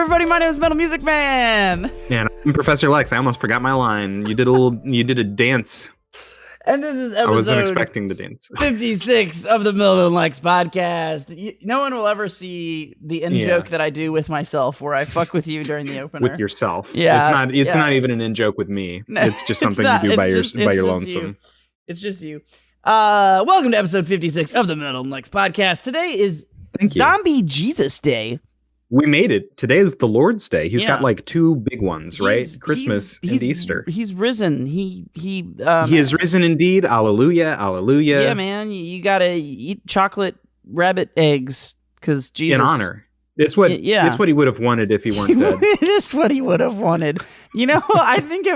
everybody, my name is MetalMusicMan. And I'm Professor Lex. I almost forgot my line. You did a dance. And this is episode I wasn't expecting the dance. 56 of the Milton and Lex podcast. No one will ever see the in-joke that I do with myself where I fuck with you during the opener. With yourself. Yeah. It's not even an in-joke with me. No, it's just something you do by your lonesome. It's just you. Welcome to episode 56 of the Milton and Lex podcast. Today is Zombie Jesus Day. We made it. Today is the Lord's Day. He's got like two big ones, right? Christmas and Easter. He's risen. He is risen indeed. Alleluia, alleluia. Yeah, man. You gotta eat chocolate rabbit eggs because Jesus. In honor. It's what he would have wanted if he weren't dead. It is what he would have wanted. You know, I think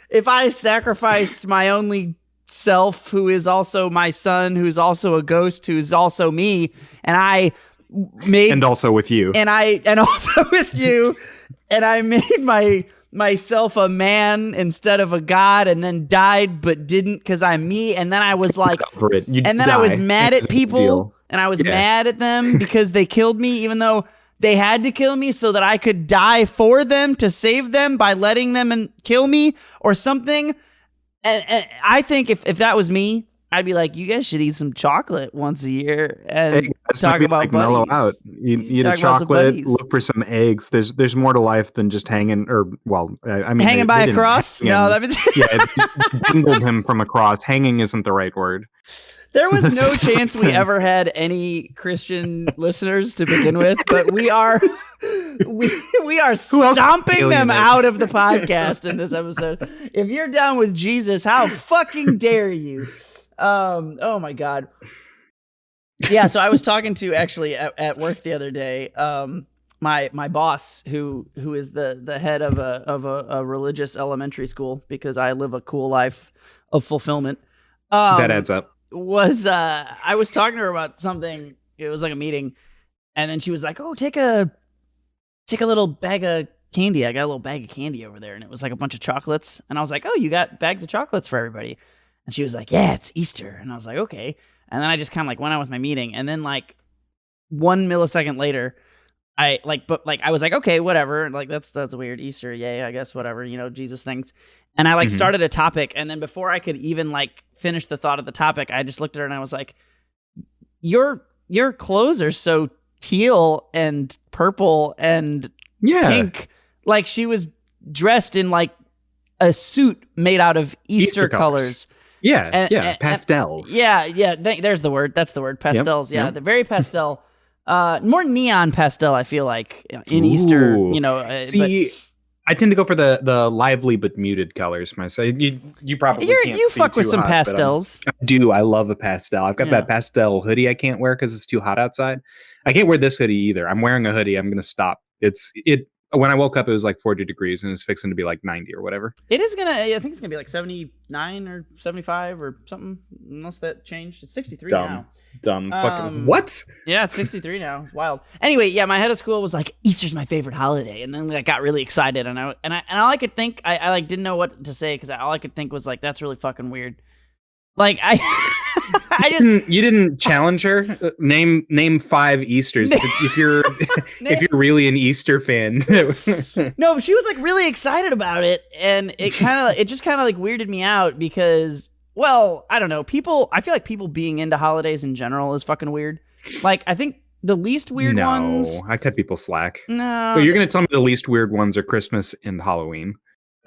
if I sacrificed my only self, who is also my son, who's also a ghost, who's also me, and also with you, and I made myself a man instead of a god, and then died but didn't because I'm me, and then I was like, I was mad at people, and I was mad at them because they killed me, even though they had to kill me so that I could die for them to save them by letting them kill me or something. And I think if that was me, I'd be like, you guys should eat some chocolate once a year and talk about buddies. Mellow out. You eat a chocolate, look for some eggs. There's more to life than just hanging, hanging by a cross? No, that means dangled him from a cross. Hanging isn't the right word. There was no chance we ever had any Christian listeners to begin with, but we are stomping them out of the podcast in this episode. If you're down with Jesus, how fucking dare you? Oh my God. Yeah, so I was talking to actually at work the other day, my boss who is the head of a religious elementary school, because I live a cool life of fulfillment. That adds up. I was talking to her about something. It was like a meeting, and then she was like, "Oh, take a little bag of candy. I got a little bag of candy over there," and it was like a bunch of chocolates. And I was like, "Oh, you got bags of chocolates for everybody?" And she was like, "Yeah, it's Easter." And I was like, "Okay." And then I just kind of like went on with my meeting, and then like 1 millisecond later, I was like, "Okay, whatever. Like that's weird. Easter, yay, I guess, whatever. You know, Jesus things." And I started a topic, and then before I could even finish the thought of the topic, I just looked at her and I was like, Your clothes are so teal and purple and pink." Like she was dressed in a suit made out of Easter colors. Yeah, pastels. There's the word. That's the word. Pastels. Yep. The very pastel. More neon pastel, I feel like, in Easter. You know. I tend to go for the lively but muted colors myself. You probably can't you see fuck with too some hot, pastels. I do. I love a pastel. I've got that pastel hoodie I can't wear because it's too hot outside. I can't wear this hoodie either. I'm wearing a hoodie. I'm gonna stop. When I woke up, it was like 40 degrees and it's fixing to be like 90 or whatever. I think it's gonna be like 79 or 75 or something, unless that changed. It's 63 now. Dumb. Fucking what? Yeah, it's 63 now. Wild. Anyway, my head of school was like, Easter's my favorite holiday, and then I got really excited, and all I could think, I didn't know what to say because all I could think was like, that's really fucking weird. Like I just you didn't challenge her. Name 5 Easters if you're really an Easter fan. No, but she was like really excited about it, and it just kind of like weirded me out because, well, I don't know. I feel like people being into holidays in general is fucking weird. Like I think the least weird ones. No, I cut people slack. No, but you're gonna tell me the least weird ones are Christmas and Halloween.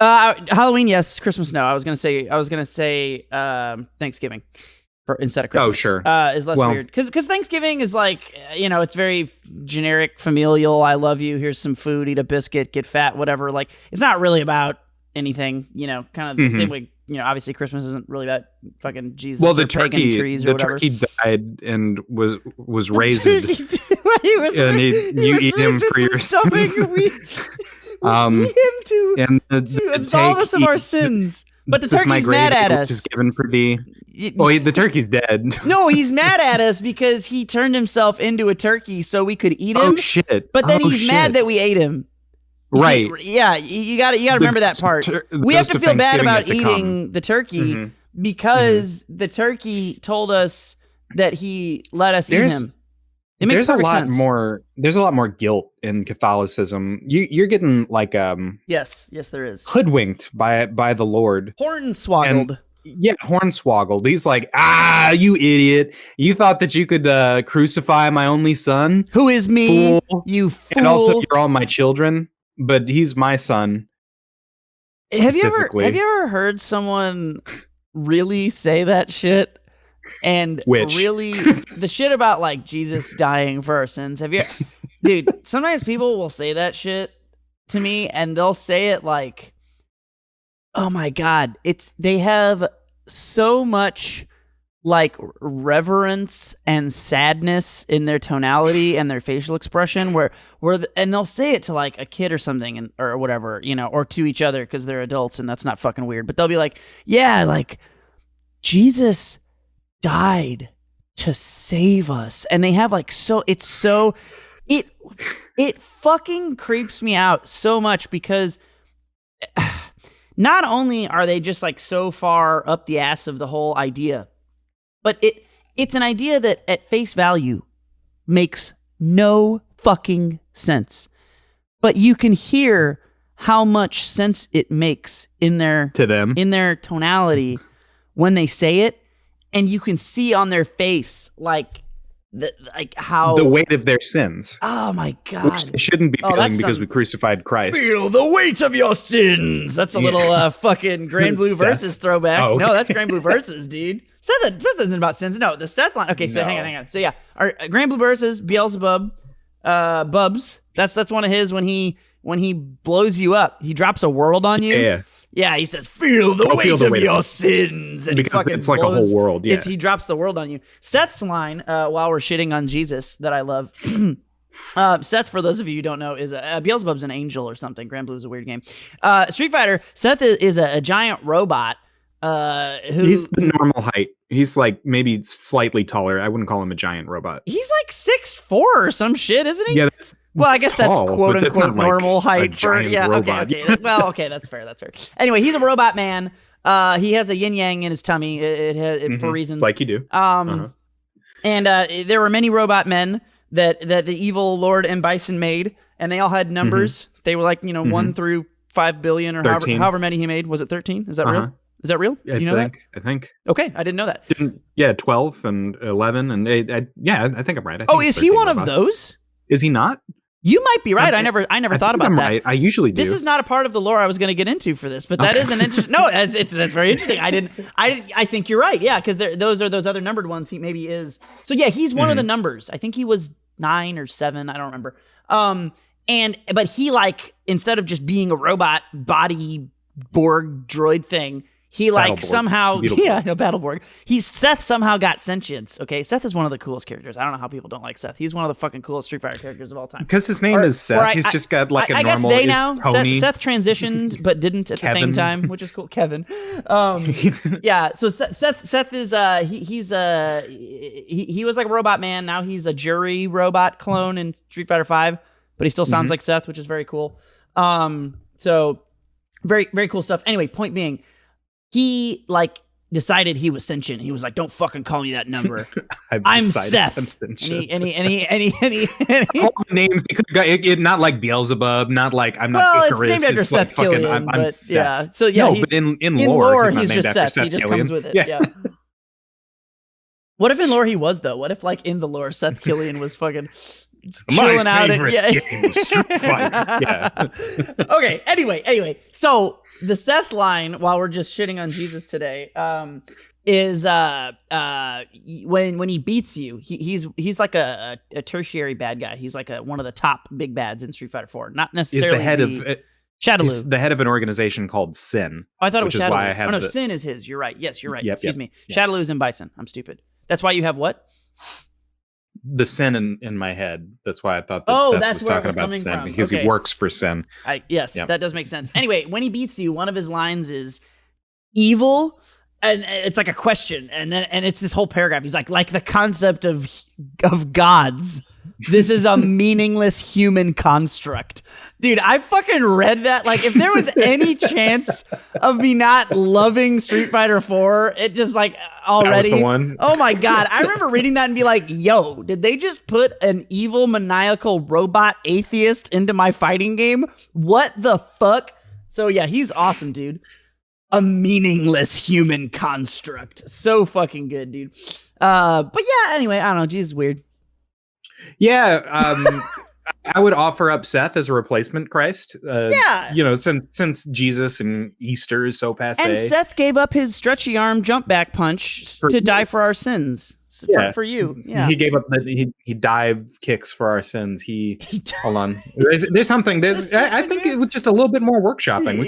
Halloween, yes. Christmas, no. I was gonna say Thanksgiving instead of Christmas. Oh, sure. Is less weird because Thanksgiving is like, it's very generic, familial. I love you. Here's some food. Eat a biscuit. Get fat. Whatever. Like it's not really about anything. Kind of the same way. Obviously Christmas isn't really about fucking Jesus. Well, the turkey trees or whatever. Turkey died and was raised. You eat him for your sins. We eat him to absolve us of our sins. But the turkey's mad at us. Is given for thee. The turkey's dead. No, he's mad at us because he turned himself into a turkey so we could eat him. Oh shit! But then he's mad that we ate him. Right. You got to remember that part. We have to feel bad about eating the turkey because the turkey told us that he let us eat him. It makes There's a perfect lot sense. more. There's a lot more guilt in Catholicism. You're getting like Yes, there is. hoodwinked by the Lord. Hornswoggled. Yeah, hornswoggled. He's like, you idiot! You thought that you could crucify my only son, who is me? Fool. You fool! And also, you're all my children, but he's my son. Have you ever heard someone really say that shit? And really, the shit about like Jesus dying for our sins. Have you, dude? Sometimes people will say that shit to me, and they'll say it like, "Oh my God!" They have so much like reverence and sadness in their tonality and their facial expression, and they'll say it to like a kid or something, or whatever, or to each other because they're adults, and that's not fucking weird. But they'll be like, "Yeah, like Jesus died to save us," and they have like it fucking creeps me out so much, because not only are they just like so far up the ass of the whole idea, but it's an idea that at face value makes no fucking sense, but you can hear how much sense it makes in their tonality when they say it. And you can see on their face, how the weight of their sins. Oh my God! Which they shouldn't be feeling because we crucified Christ. Feel the weight of your sins. That's a little fucking Grand Blue Versus throwback. Oh, okay. No, that's Grand Blue Versus, dude. Seth isn't about sins. No, the Seth line. Okay, so hang on. So yeah, our Grand Blue Versus, Beelzebub, Bubs. That's one of his when he blows you up. He drops a world on you. Yeah. Yeah, he says, "Feel the weight of your sins," and because it's like a whole world. Yeah, he drops the world on you. Seth's line, while we're shitting on Jesus, that I love. Seth, for those of you who don't know, is Beelzebub's an angel or something. Grand Blue is a weird game. Street Fighter. Seth is a giant robot. He's the normal height. He's like maybe slightly taller. I wouldn't call him a giant robot. He's like 6'4" or some shit, isn't he? Yeah, well, I guess tall, that's quote unquote normal height for robot. Okay. Well, okay, that's fair. Anyway, he's a robot man. He has a yin yang in his tummy. For reasons like you do. And there were many robot men that the evil Lord M. Bison made, and they all had numbers. They were like 1 through 5 billion or however many he made. Was it 13? Is that real? Is that real? Do you know that? I think. Okay, I didn't know that. 12 and 11 and 8. I think I'm right. Is he one of those? Is he not? You might be right. I never thought about that. Right. I usually do. This is not a part of the lore I was going to get into for this, but that is an interesting. No, that's very interesting. I think you're right. Yeah, because those are those other numbered ones. He maybe is. So yeah, he's one of the numbers. I think he was 9 or 7. I don't remember. But he instead of just being a robot body Borg droid thing, he somehow a Battleborg. Seth somehow got sentience. Okay, Seth is one of the coolest characters. I don't know how people don't like Seth. He's one of the fucking coolest Street Fighter characters of all time. Because his name is Seth. He's just got like a normal. I guess they now. Tony. Seth transitioned but didn't at the same time, which is cool. Kevin. Yeah. So Seth is he was like a robot man. Now he's a jury robot clone in Street Fighter 5, but he still sounds like Seth, which is very cool. So very very cool stuff. Anyway, point being, he decided he was sentient. He was like, "Don't fucking call me that number. I'm Seth." I'm sentient. Any all the names he could have got. It not like Beelzebub, not like I'm not Icarus. It's named after Seth Killian, I'm Seth. Yeah. So yeah, but in lore he's just Seth. Seth he just Killian. comes with it. Yeah. What if in lore he was though? What if in the lore Seth Killian was fucking chilling out? Game, Street Fighter. Yeah. Okay. Anyway, so the Seth line, while we're just shitting on Jesus today, is when he beats you, he's like a tertiary bad guy. He's like one of the top big bads in Street Fighter 4. Not necessarily the head of Shadaloo. He's the head of an organization called Sin. Oh, I thought it was Shadaloo. Why I have Sin is his. You're right. Yes, you're right. Yep, Excuse me. Yep. Shadaloo is in Bison. I'm stupid. That's why you have what? The Sin in my head. That's why I thought that Seth was talking about Sin because he works for Sin. Yes, that does make sense. Anyway, when he beats you, one of his lines is evil, and it's like a question, and it's this whole paragraph. He's like the concept of gods This is a meaningless human construct. Dude, I fucking read that. Like, if there was any chance of me not loving Street Fighter 4, it just like already. That was the one. Oh my God. I remember reading that and be like, yo, did they just put an evil, maniacal robot atheist into my fighting game? What the fuck? So yeah, he's awesome, dude. A meaningless human construct. So fucking good, dude. But yeah, anyway, I don't know. Jesus is weird. Yeah, I would offer up Seth as a replacement Christ. Yeah. You know, since Jesus and Easter is so passé. And Seth gave up his stretchy arm jump back punch to die for our sins. For you. Yeah. He gave up he dive kicks for our sins. Hold on. There's something. I think it was just a little bit more workshopping. We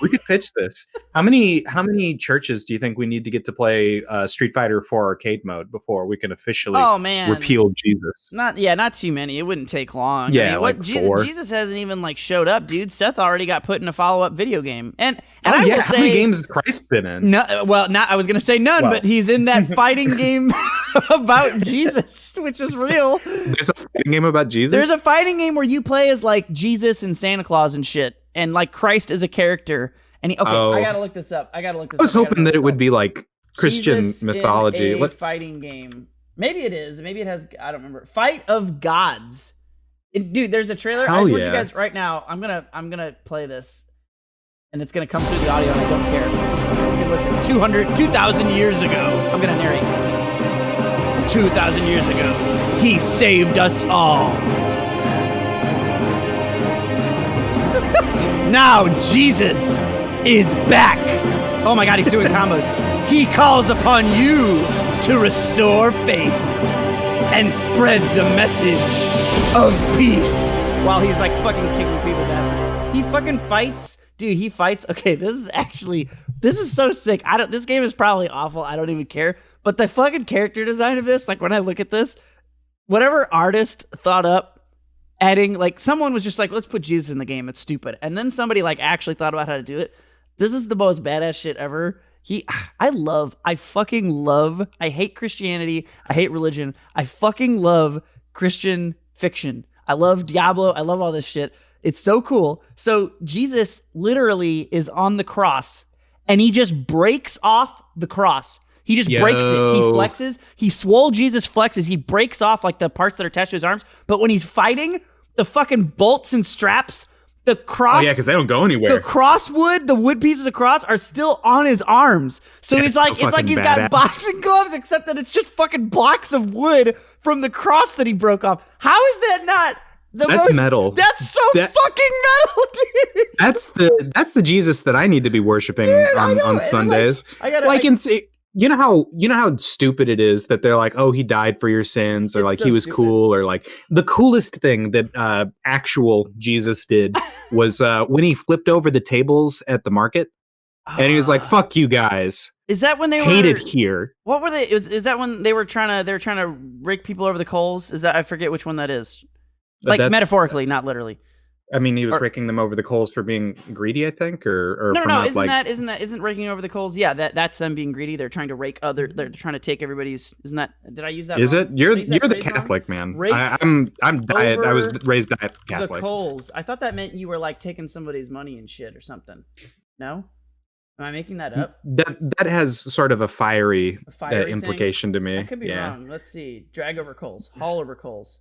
could pitch this. How many churches do you think we need to get to play Street Fighter 4 arcade mode before we can officially repeal Jesus? Not too many. It wouldn't take long. Yeah, I mean, Jesus hasn't even like showed up, dude. Seth already got put in a follow-up video game. And I will say, how many games has Christ been in? No, well, I was gonna say none, but he's in that fighting game about Jesus, which is real. There's a fighting game about Jesus? There's a fighting game where you play as like Jesus and Santa Claus and shit, and like Christ is a character. And I gotta look this up. I was hoping that it would be like Christian Jesus mythology. In a fighting game. Maybe it is. Maybe it has. I don't remember. Fight of Gods. Dude, there's a trailer. I just want you guys right now. I'm gonna play this, and it's gonna come through the audio, and I don't care. You can listen. 2,000 years ago. I'm gonna narrate. 2,000 years ago, he saved us all. Now Jesus is back. Oh my God, he's doing combos. He calls upon you to restore faith and spread the message of peace. While he's like fucking kicking people's asses. He fucking fights. Dude, he fights. Okay, this is so sick. This game is probably awful. I don't even care. But the fucking character design of this, like when I look at this, whatever artist thought up adding, like someone was just like, let's put Jesus in the game. It's stupid. And then somebody like actually thought about how to do it. This is the most badass shit ever. I fucking love, I hate Christianity. I hate religion. I fucking love Christian fiction. I love Diablo. I love all this shit. It's so cool. So Jesus literally is on the cross and he just breaks off the cross. He just breaks it. He flexes. He swole Jesus flexes. He breaks off like the parts that are attached to his arms. But when he's fighting, the fucking bolts and straps, the cross. Oh yeah, because they don't go anywhere. The wood pieces of cross are still on his arms. So he's like, it's like he's got boxing gloves, except that it's just fucking blocks of wood from the cross that he broke off. How is that not? That's metal. That's so fucking metal, dude. That's the Jesus that I need to be worshiping on Sundays. You know how stupid it is that they're like, oh, he died for your sins, or like he was cool, or like the coolest thing that actual Jesus did was when he flipped over the tables at the market, and he was like, "Fuck you guys." Is that when they hated here? What were they? Is that when they were trying to rake people over the coals? Is that, I forget which one that is. Like metaphorically, not literally. I mean, he was raking them over the coals for being greedy, I think, or no. Isn't raking over the coals? Yeah, that's them being greedy. They're trying to rake they're trying to take everybody's. Isn't that? Did I use that? Is wrong? it? You're the Catholic man. I'm diet. I was raised diet Catholic. The coals. I thought that meant you were like taking somebody's money and shit or something. No. Am I making that up? That has sort of a fiery implication to me. I could be wrong. Let's see. Drag over coals. Haul over coals.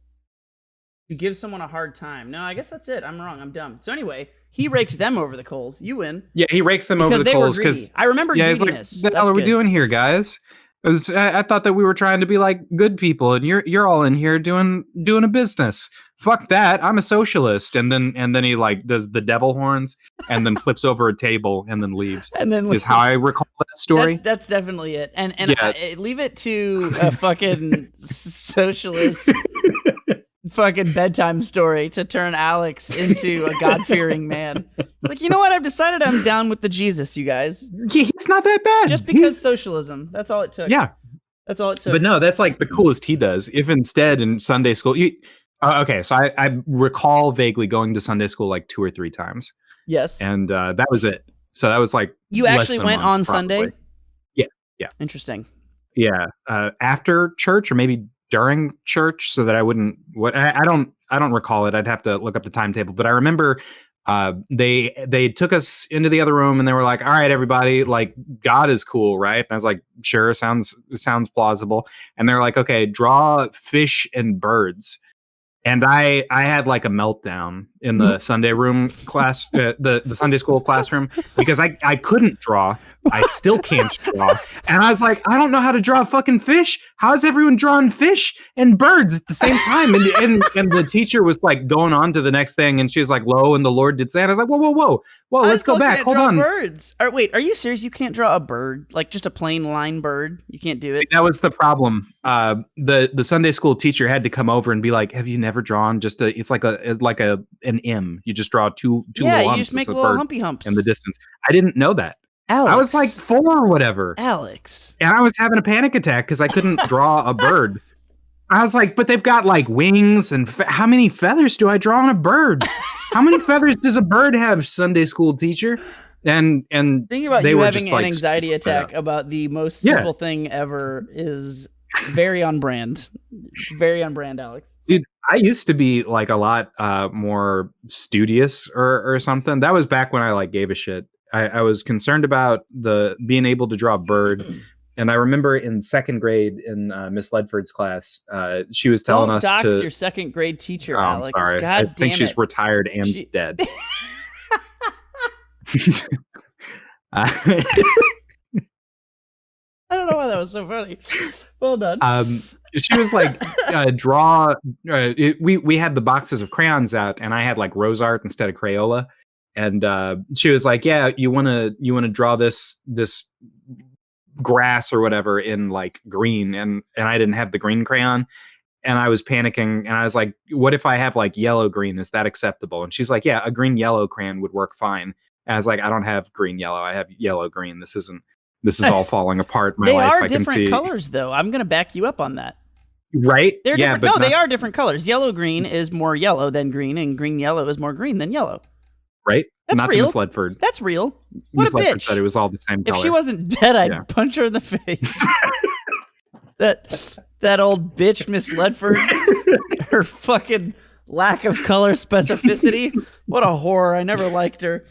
You give someone a hard time. No, I guess that's it. I'm wrong. I'm dumb. So anyway, he rakes them over the coals. You win. Yeah, he rakes them over the coals because I remember greediness. He's like, what the hell are we doing here, guys? I thought that we were trying to be like good people, and you're all in here doing a business. Fuck that. I'm a socialist. And then he like does the devil horns and then flips over a table and then leaves. And then is how I recall that story. That's definitely it. And leave it to a fucking socialist fucking bedtime story to turn Alex into a God-fearing man. Like, you know what? I've decided I'm down with the Jesus, you guys. He's not that bad. Just because socialism. That's all it took. Yeah. That's all it took. But no, that's like the coolest he does. If instead in Sunday school, okay, so I recall vaguely going to Sunday school like 2 or 3 times. Yes. And that was it. So that was like you actually went on Sunday? Yeah. Interesting. Yeah. After church or maybe during church so that I wouldn't. I don't recall it. I'd have to look up the timetable, but I remember they took us into the other room and they were like, all right, everybody, like God is cool, right? And I was like, sure, sounds plausible. And they're like, okay, draw fish and birds. And I had like a meltdown in the Sunday room class, the Sunday school classroom, because I couldn't draw. I still can't draw. And I was like, I don't know how to draw a fucking fish. How is everyone drawing fish and birds at the same time? And the teacher was like going on to the next thing. And she was like, lo, and the Lord did say, and I was like, whoa, let's go back. Hold on. Birds. Wait, are you serious? You can't draw a bird? Like just a plain line bird? You can't do it? See, that was the problem. The Sunday school teacher had to come over and be like, have you never drawn just it's like an M. You just draw two little humps. Yeah, you just make little humpy humps in the distance. I didn't know that. Alex. I was like 4 or whatever. Alex. And I was having a panic attack because I couldn't draw a bird. I was like, but they've got like wings and how many feathers do I draw on a bird? How many feathers does a bird have, Sunday school teacher? And thinking about you having an anxiety attack about the most simple thing ever is very on brand. Very on brand, Alex. Dude, I used to be like a lot more studious or something. That was back when I like gave a shit. I was concerned about being able to draw a bird. And I remember in 2nd grade in Miss Ledford's class, she was telling us dox to... your 2nd grade teacher, Alex. I'm sorry. God I think she's retired and dead. I don't know why that was so funny. Well done. She was like, draw... we had the boxes of crayons out, and I had like rose art instead of Crayola. And she was like, yeah, you want to draw this grass or whatever in like green. And I didn't have the green crayon. And I was panicking. And I was like, what if I have like yellow green? Is that acceptable? And she's like, yeah, a green yellow crayon would work fine. And I was like, I don't have green yellow. I have yellow green. This is all falling apart. My life. They are different colors, though. I'm going to back you up on that. Right? They're different. No, they are different colors. Yellow green is more yellow than green, and green yellow is more green than yellow. Right? That's not real. To Miss Ledford. That's real. What Miss a bitch. Ledford said it was all the same color. If she wasn't dead, I'd punch her in the face. that old bitch, Miss Ledford. Her fucking lack of color specificity. What a whore. I never liked her.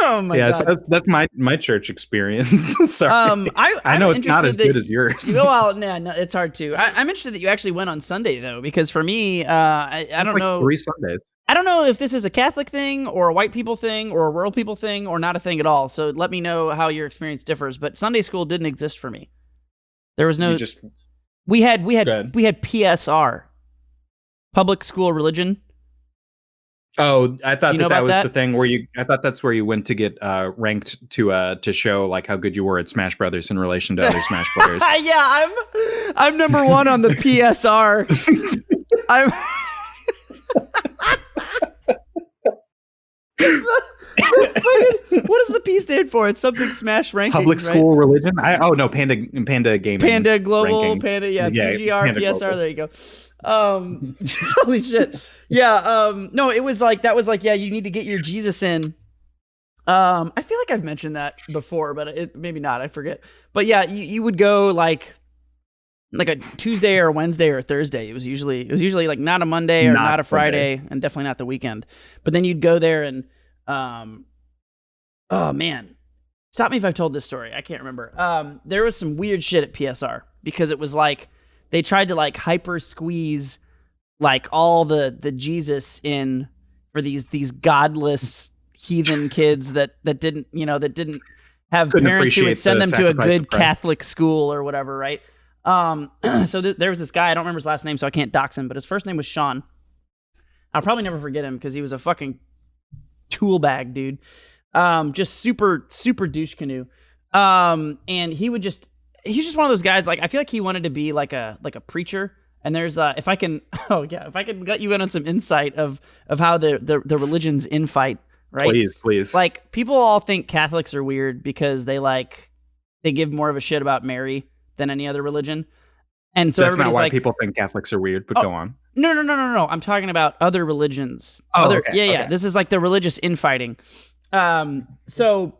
Oh my god. So that's my church experience. Sorry. I know it's not as good as yours. Well, no, it's hard to. I'm interested that you actually went on Sunday though, because for me, I don't know. 3 Sundays. I don't know if this is a Catholic thing or a white people thing or a rural people thing or not a thing at all. So let me know how your experience differs. But Sunday school didn't exist for me. There was no. We had PSR, public school religion. Oh, I thought that was the thing where I thought that's where you went to get ranked to show like how good you were at Smash Brothers in relation to other Smash Brothers. Yeah, I'm number 1 on the PSR. What does the P stand for? It's something Smash rankings. Public school religion? Panda gaming. Panda global, ranking. Panda, PGR, PSR, global. There you go. Holy shit. Yeah, no, it was like that was like, yeah, you need to get your Jesus in. I feel like I've mentioned that before, but maybe not, I forget. But yeah, you would go like a Tuesday or Wednesday or Thursday. It was usually like not a Monday or not a Friday, and definitely not the weekend. But then you'd go there and oh man, stop me if I've told this story. I can't remember. There was some weird shit at PSR because it was like they tried to like hyper squeeze like all the Jesus in for these godless heathen kids that didn't have parents who would send them to a good Catholic school or whatever, right? So there was this guy, I don't remember his last name, so I can't dox him, but his first name was Sean. I'll probably never forget him because he was a fucking tool bag, dude. Just super, super douche canoe. And he's just one of those guys, like, I feel like he wanted to be like a preacher. And there's, if I can let you in on some insight of how the religions infight, right? Please. Like, people all think Catholics are weird because they give more of a shit about Mary than any other religion. And so that's not why like, people think Catholics are weird, but go on. No. I'm talking about other religions. Okay. Yeah. This is like the religious infighting. So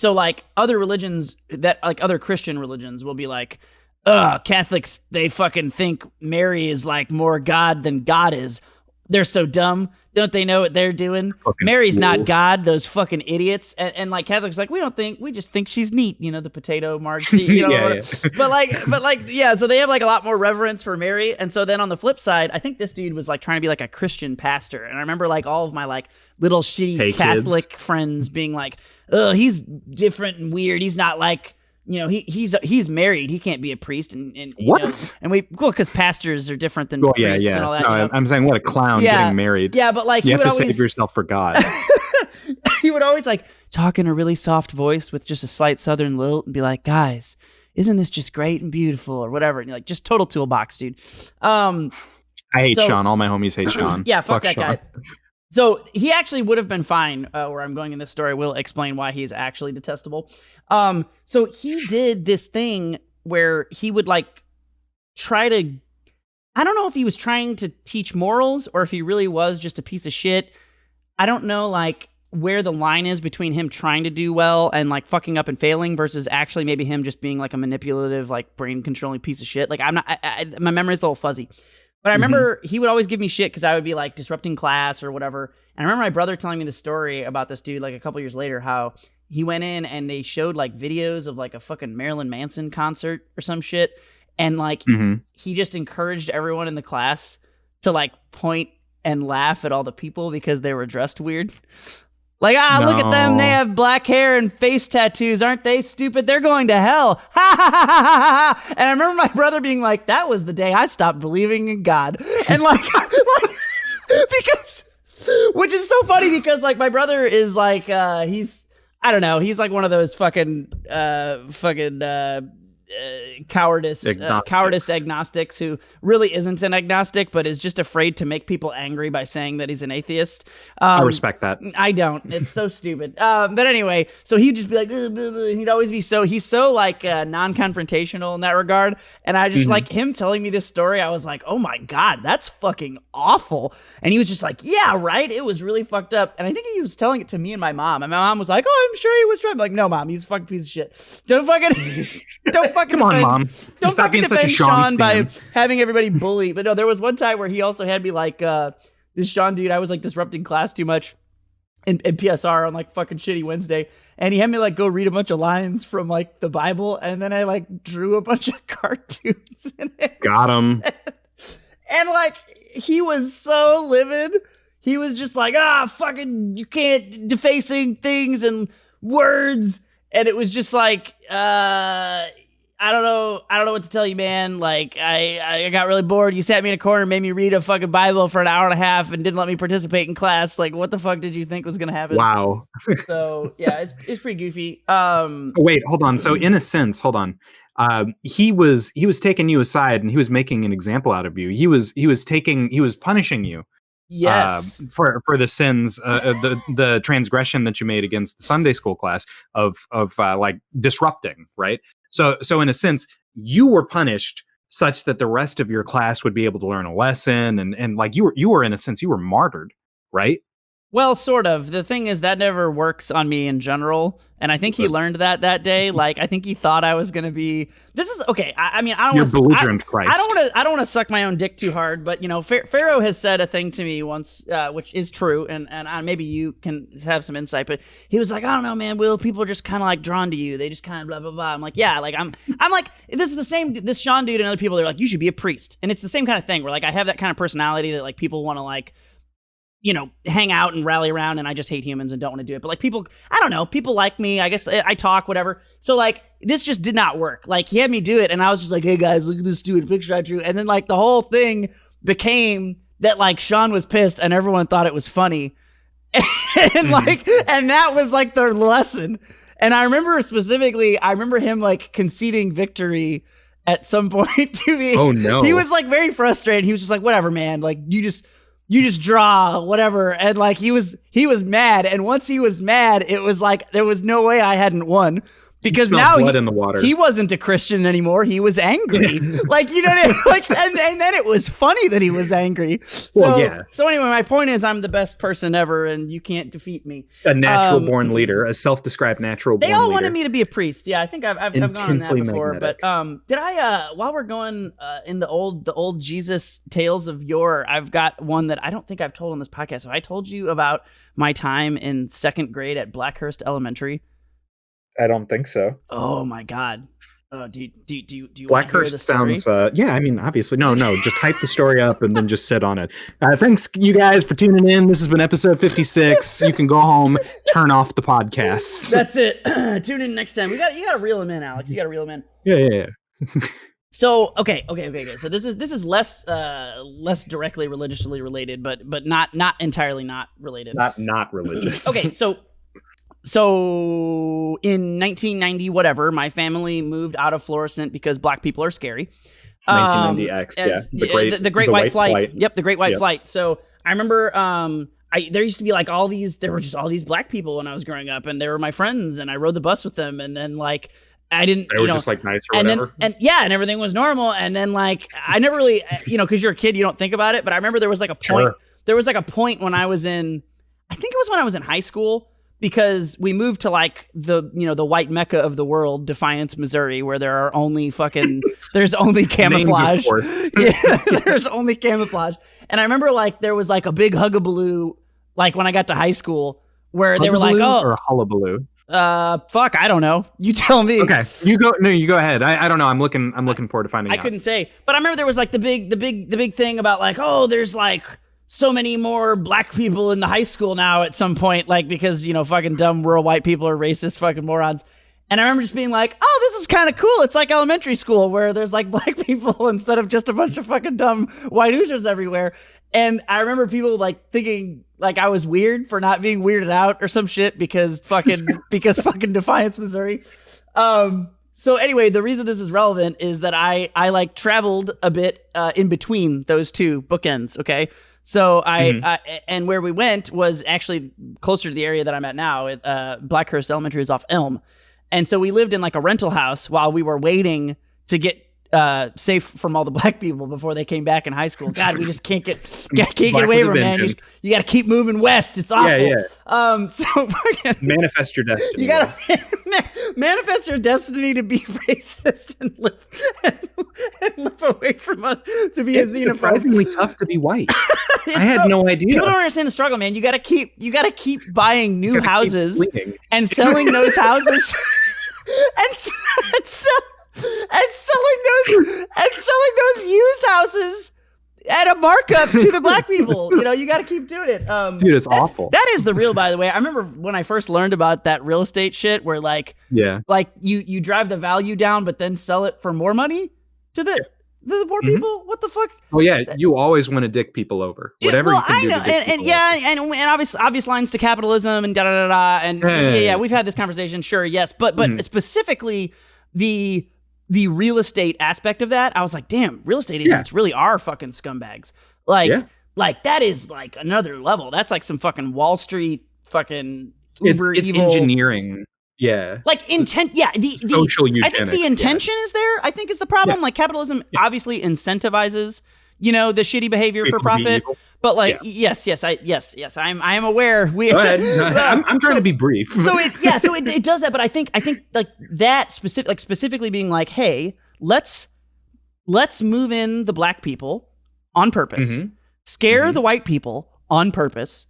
like other religions that like other Christian religions will be like, Catholics, they fucking think Mary is like more God than God is. They're so dumb. Don't they know what they're doing? Fucking Mary's not fools. God, those fucking idiots. And like Catholics, like, we just think she's neat, the potato march, Yeah. But yeah, so they have like a lot more reverence for Mary. And so then on the flip side, I think this dude was like trying to be like a Christian pastor. And I remember like all of my like little shitty Hey, Catholic friends being like, oh, he's different and weird. He's not like, he's married. He can't be a priest. And What? Because pastors are different than Well, priests and all that. No, I'm saying what a clown getting married. Yeah, but like you have to always save yourself for God. he would always like talk in a really soft voice with just a slight southern lilt and be like, guys, isn't this just great and beautiful or whatever? And you're like, just total toolbox, dude. I hate Sean. All my homies hate Sean. Yeah, fuck that Sean. guy. So he actually would have been fine. Where I'm going in this story will explain why he's actually detestable. So he did this thing where he would like try to, I don't know if he was trying to teach morals or if he really was just a piece of shit. I don't know like where the line is between him trying to do well and like fucking up and failing versus actually maybe him just being like a manipulative, like brain controlling piece of shit. Like I'm not, my memory's a little fuzzy. But I remember he would always give me shit because I would be like disrupting class or whatever. And I remember my brother telling me the story about this dude like a couple years later, how he went in and they showed like videos of like a fucking Marilyn Manson concert or some shit. And like he just encouraged everyone in the class to like point and laugh at all the people because they were dressed weird. Like, look at them. They have black hair and face tattoos. Aren't they stupid? They're going to hell. Ha ha ha ha ha. And I remember my brother being like, that was the day I stopped believing in God. And like because, which is so funny because like my brother is like, he's, I don't know. He's like one of those fucking cowardice agnostics who really isn't an agnostic but is just afraid to make people angry by saying that he's an atheist. I respect that. I don't. It's so stupid. But anyway, so he'd just be like, he'd always be he's so like non-confrontational in that regard. And I just like him telling me this story. I was like, oh my God, that's fucking awful. And he was just like, yeah, right. It was really fucked up. And I think he was telling it to me and my mom. And my mom was like, oh, I'm sure he was trying. I'm like, no, Mom, he's a fucking piece of shit. Don't fucking Come on, Mom. Don't stop being such a Sean by having everybody bully. But no, there was one time where he also had me like this Sean dude. I was like disrupting class too much in PSR on like fucking shitty Wednesday, and he had me like go read a bunch of lines from like the Bible, and then I like drew a bunch of cartoons. Got him. And like he was so livid. He was just like, fucking, you can't defacing things and words. And it was just like, I don't know what to tell you, man. Like, I got really bored. You sat me in a corner, made me read a fucking Bible for an hour and a half, and didn't let me participate in class. Like, what the fuck did you think was gonna happen? Wow. So yeah, it's pretty goofy. Wait, hold on. So in a sense, hold on. He was taking you aside and he was making an example out of you. He was punishing you. Yes. For the sins, the transgression that you made against the Sunday school class of like disrupting, right? So in a sense, you were punished such that the rest of your class would be able to learn a lesson, and like you were in a sense, you were martyred, right? Well, sort of. The thing is that never works on me in general, and I think he learned that day. Like, I think he thought I was gonna be. This is okay. I mean, I don't. You're belligerent, Christ. I don't want to suck my own dick too hard, but Pharaoh has said a thing to me once, which is true, and maybe you can have some insight. But he was like, I don't know, man. Will, people are just kind of like drawn to you. They just kind of blah blah blah. I'm like, yeah, like I'm like, this is the same. This Sean dude and other people, they're like, you should be a priest, and it's the same kind of thing where like I have that kind of personality that like people want to like, hang out and rally around, and I just hate humans and don't want to do it. But like people, I don't know, people like me, I guess I talk, whatever. So like this just did not work. Like he had me do it, and I was just like, hey guys, look at this stupid picture I drew. And then like the whole thing became that like Sean was pissed and everyone thought it was funny. And like, and that was like their lesson. And I remember him like conceding victory at some point to me. Oh no. He was like very frustrated. He was just like, whatever, man. Like you just draw, whatever. And like he was mad. And once he was mad, it was like there was no way I hadn't won. because smell now blood in the water. He wasn't a Christian anymore. He was angry. Like, you know what I mean? Like, and then it was funny that he was angry. Well, yeah. So anyway, my point is I'm the best person ever and you can't defeat me. A natural born leader, a self-described natural born leader. They all wanted me to be a priest. Yeah, I think I've gone on that before. Magnetic. But did I while we're going in the old Jesus tales of yore, I've got one that I don't think I've told on this podcast. So I told you about my time in 2nd grade at Blackhurst Elementary. I don't think so. Oh my God. Do you Blackhurst sounds yeah, I mean, obviously no, just hype the story up and then just sit on it. Thanks you guys for tuning in. This has been episode 56. You can go home, turn off the podcast. That's it. Tune in next time. You got to reel him in, Alex. You got to reel him in. Yeah. So okay. So this is less directly religiously related, but not entirely not related. Not religious. Okay, so in 1990, whatever, my family moved out of Florissant because black people are scary. 1990X, yeah. The Great White Flight. Yep, the Great White Flight. So I remember there used to be like there were just all these black people when I was growing up, and they were my friends, and I rode the bus with them, and then like I didn't. They were just like nice or whatever. And and everything was normal, and then like I never really, because you're a kid, you don't think about it. But I remember there was like a point. Sure. There was like a point when I was in, I think it was when I was in high school. Because we moved to like the white mecca of the world, Defiance, Missouri, where there are only there's only camouflage. Yeah, there's only camouflage. And I remember like there was like a big hugabaloo, like when I got to high school, where they were like, "Oh, or hullabaloo." Fuck, I don't know. You tell me. Okay, you go ahead. I don't know. I'm looking forward to finding out. I couldn't say, but I remember there was like the big thing about like, oh, there's like so many more black people in the high school now at some point, like because fucking dumb rural white people are racist fucking morons. And I remember just being like, oh, this is kind of cool. It's like elementary school where there's like black people instead of just a bunch of fucking dumb white oozers everywhere. And I remember people like thinking like I was weird for not being weirded out or some shit because fucking Defiance, Missouri. So anyway, the reason this is relevant is that I like traveled a bit in between those two bookends. Okay. So and where we went was actually closer to the area that I'm at now. Blackhurst Elementary is off Elm. And so we lived in like a rental house while we were waiting to get safe from all the black people before they came back in high school. God, we just can't get away from it, man. You got to keep moving west. It's awful. Yeah. So manifest your destiny. You got to manifest your destiny to be racist and live away from us, to be a xenophobe. It's surprisingly tough to be white. I had no idea. People don't understand the struggle, man. You got to keep buying new houses and selling those houses and selling those used houses at a markup to the black people. You got to keep doing it. Dude, it's awful. That is the real, by the way. I remember when I first learned about that real estate shit where like you drive the value down but then sell it for more money to the poor people. What the fuck? Oh yeah, you always want to dick people over. Whatever you can do to dick people over. And obvious lines to capitalism and and we've had this conversation. Sure, yes, but specifically the real estate aspect of that, I was like, damn, real estate agents really are fucking scumbags. Like that is like another level. That's like some fucking Wall Street fucking uber it's evil engineering. Yeah. Like intent. Yeah. The social eugenics. I think the intention is there. I think is the problem. Yeah. Like capitalism obviously incentivizes, the shitty behavior for profit. But like, yes, I am aware. Go ahead. I'm trying to be brief. So it does that. But I think like that specifically being like, hey, let's move in the black people on purpose, scare the white people on purpose,